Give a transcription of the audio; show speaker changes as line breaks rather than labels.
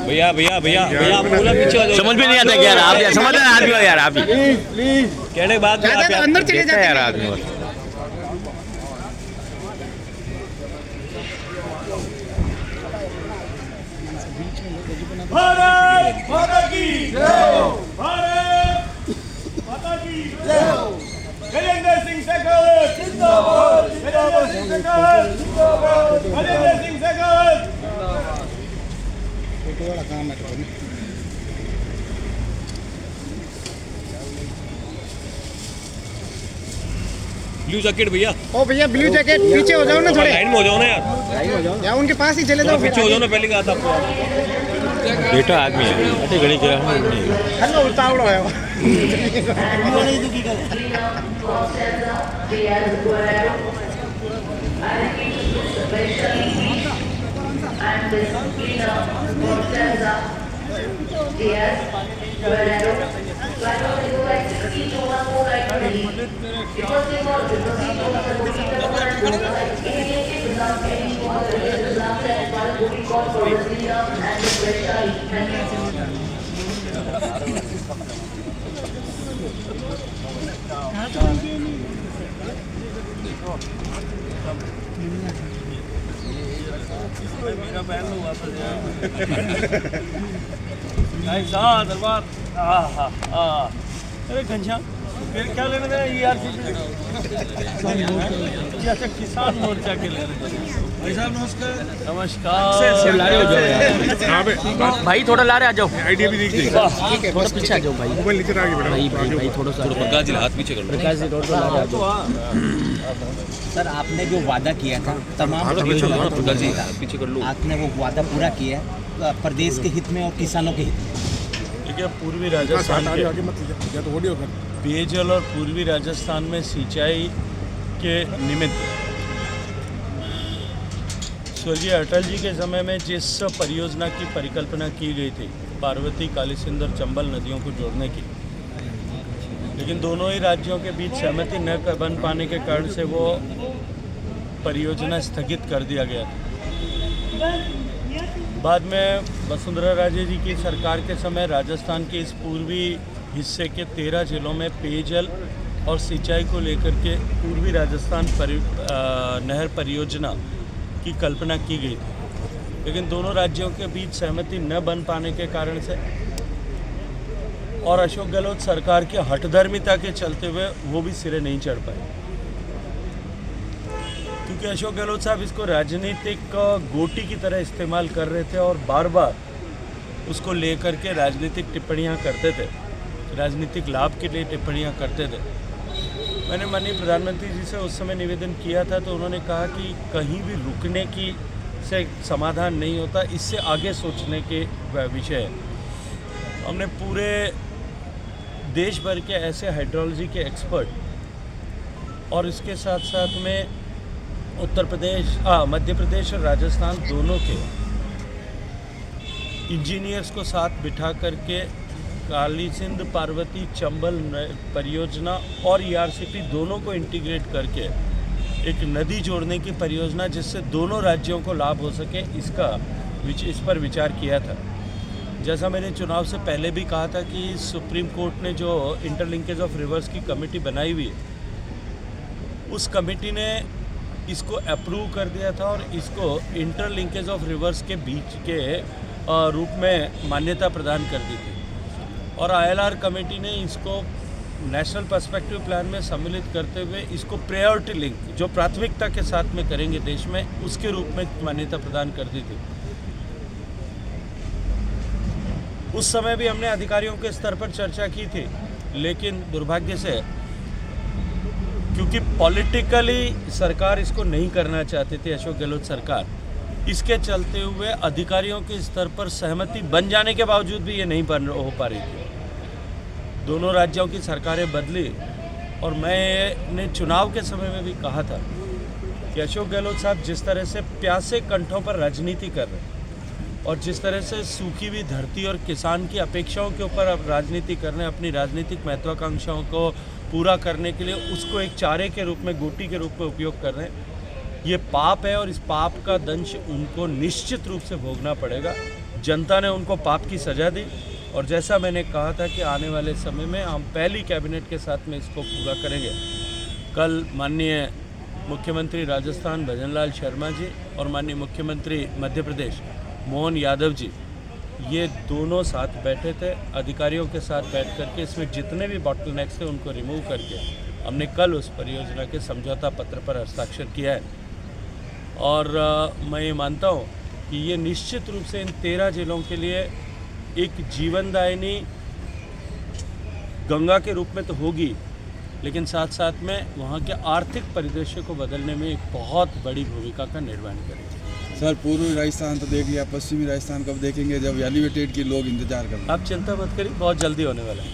भैया भैया भैया भैया बोला पीछे
समझ में नहीं आता यार, आप यार समझ रहे आदमी हो यार, आप
प्लीज कहने के बाद
अंदर चले जाते
यार आदमी हो।
भारत माता की जय, भारत माता की जय। गजेंद्र सिंह शेखावत जिंदाबाद, गजेंद्र सिंह शेखावत जिंदाबाद, गजेंद्र सिंह शेखावत।
फोटो वाला काम है।
ब्लू जैकेट भैया।
ओ भैया ब्लू जैकेट पीछे हो जाओ ना थोड़े,
लाइन में हो जाओ ना यार,
या उनके पास ही चले जाओ,
पीछे हो जाओ ना, पहले कहा था आपको।
बेटा आदमी है अटे घड़ी के
हेलो उतावड़ो है
मेरा पहन लो वापस दरबार। अरे घनश्याम फिर क्या लेने गए अच्छा किसान मोर्चा के ले भाई साहब नमस्कार
नमस्कार भाई, थोड़ा ला रहे आ जाओ,
आइडिया भी देख
ठीक है थोड़ा पीछे आ जाओ भाई,
मोबाइल नीचे आगे बेटा
भाई भाई भाई थोड़ा सा
प्रकाश जी हाथ पीछे कर लो।
प्रकाश जी थोड़ा ला रहे आ जाओ।
सर आपने जो वादा किया था तमाम
प्रकाश जी पीछे कर लो।
आपने वो वादा पूरा किया है प्रदेश के हित में और किसानों के हित में।
देखिए पूर्वी राजस्थान
आगे
के
आगे मत लीजिए तो ऑडियो कर
पेयजल और पूर्वी राजस्थान में सिंचाई के निमित्त स्वर्गीय अटल जी के समय में जिस परियोजना की परिकल्पना की गई थी पार्वती, कालीसिंध और चंबल नदियों को जोड़ने की, लेकिन दोनों ही राज्यों के बीच सहमति न बन पाने के कारण से वो परियोजना स्थगित कर दिया गया था। बाद में वसुंधरा राजे जी की सरकार के समय राजस्थान के इस पूर्वी हिस्से के 13 जिलों में पेयजल और सिंचाई को लेकर के पूर्वी राजस्थान नहर परियोजना की कल्पना की गई थी, लेकिन दोनों राज्यों के बीच सहमति न बन पाने के कारण से और अशोक गहलोत सरकार की हठधर्मिता के चलते हुए वो भी सिरे नहीं चढ़ पाए, क्योंकि अशोक गहलोत साहब इसको राजनीतिक गोटी की तरह इस्तेमाल कर रहे थे और बार बार उसको लेकर के राजनीतिक टिप्पणियां करते थे, राजनीतिक लाभ के लिए टिप्पणियां करते थे। मैंने माननीय प्रधानमंत्री जी से उस समय निवेदन किया था तो उन्होंने कहा कि कहीं भी रुकने की से समाधान नहीं होता, इससे आगे सोचने के विषय है। हमने पूरे देश भर के ऐसे हाइड्रोलॉजी के एक्सपर्ट और इसके साथ साथ में उत्तर प्रदेश, मध्य प्रदेश और राजस्थान दोनों के इंजीनियर्स को साथ बिठा करके कालीसिंध, पार्वती, चंबल परियोजना और ईआरसीपी दोनों को इंटीग्रेट करके एक नदी जोड़ने की परियोजना जिससे दोनों राज्यों को लाभ हो सके, इस पर विचार किया था। जैसा मैंने चुनाव से पहले भी कहा था कि सुप्रीम कोर्ट ने जो इंटरलिंकेज ऑफ रिवर्स की कमेटी बनाई हुई है, उस कमेटी ने इसको अप्रूव कर दिया था और इसको इंटरलिंकेज ऑफ रिवर्स के बीच के रूप में मान्यता प्रदान कर दी थी, और आईएलआर कमेटी ने इसको नेशनल पर्सपेक्टिव प्लान में सम्मिलित करते हुए इसको प्रायोरिटी लिंक जो प्राथमिकता के साथ में करेंगे देश में, उसके रूप में मान्यता प्रदान कर दी थी। उस समय भी हमने अधिकारियों के स्तर पर चर्चा की थी, लेकिन दुर्भाग्य से क्योंकि पॉलिटिकली सरकार इसको नहीं करना चाहती थी, अशोक गहलोत सरकार, इसके चलते हुए अधिकारियों के स्तर पर सहमति बन जाने के बावजूद भी ये नहीं हो पा रही थी। दोनों राज्यों की सरकारें बदली और मैंने चुनाव के समय में भी कहा था कि अशोक गहलोत साहब जिस तरह से प्यासे कंठों पर राजनीति कर रहे हैं और जिस तरह से सूखी हुई धरती और किसान की अपेक्षाओं के ऊपर अब राजनीति कर रहे हैं, अपनी राजनीतिक महत्वाकांक्षाओं को पूरा करने के लिए उसको एक चारे के रूप में, गोटी के रूप में उपयोग कर रहे हैं। ये पाप है और इस पाप का दंश उनको निश्चित रूप से भोगना पड़ेगा। जनता ने उनको पाप की सज़ा दी और जैसा मैंने कहा था कि आने वाले समय में हम पहली कैबिनेट के साथ में इसको पूरा करेंगे। कल माननीय मुख्यमंत्री राजस्थान भजनलाल शर्मा जी और माननीय मुख्यमंत्री मध्य प्रदेश मोहन यादव जी, ये दोनों साथ बैठे थे अधिकारियों के साथ बैठ करके। इसमें जितने भी बॉटलनेक्स थे उनको रिमूव करके हमने कल उस परियोजना के समझौता पत्र पर हस्ताक्षर किया है। और मैं ये मानता हूँ कि ये निश्चित रूप से इन 13 जिलों के लिए एक जीवनदायिनी गंगा के रूप में तो होगी, लेकिन साथ साथ में वहाँ के आर्थिक परिदृश्य को बदलने में एक बहुत बड़ी भूमिका का निर्वहन करेगी।
सर पूर्वी राजस्थान तो देख लिया, पश्चिमी राजस्थान कब देखेंगे जब एलिवेटेड की लोग इंतजार कर रहे हैं?
आप चिंता मत करिए, बहुत जल्दी होने वाला है।